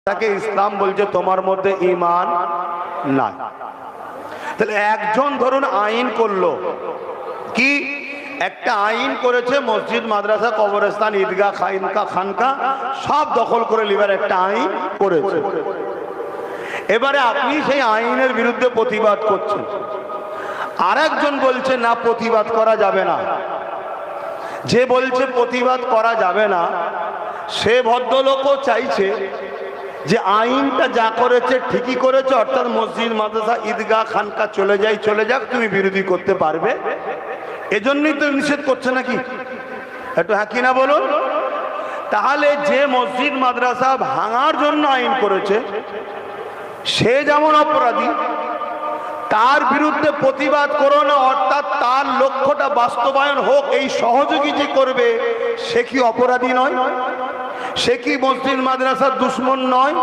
তাকে ইসলাম বলছে তোমার মধ্যে ঈমান নাই। তাহলে একজন ধরুন আইন করলো, কি একটা আইন করেছে, মসজিদ মাদ্রাসা কবরস্থান ঈদগাহ খানকা সব দখল করে লিবার একটা আইন করেছে। এবারে আপনি সেই আইনের বিরুদ্ধে প্রতিবাদ করছেন, আর একজন বলছে না প্রতিবাদ করা যাবে না। যে বলছে প্রতিবাদ করা যাবে না সে ভদ্রলোকও চাইছে যে আইনটা যা করেছে ঠিকই করেছে, অর্থাৎ মসজিদ মাদ্রাসা ঈদগাহ খানকা চলে যাক, তুমি বিরোধী করতে পারবে, এজন্যই তো নিষেধ করছে নাকি? একটু হ্যাঁ কিনা বলুন। তাহলে যে মসজিদ মাদ্রাসা ভাঙার জন্য আইন করেছে সে যেমন অপরাধী, তার বিরুদ্ধে প্রতিবাদ করো না, অর্থাৎ তার লক্ষ্যটা বাস্তবায়ন হোক এই সহযোগী যে করবে সে কি অপরাধী নয়? সে কি মসজিদ মাদ্রাসার দুশ্মন নয়?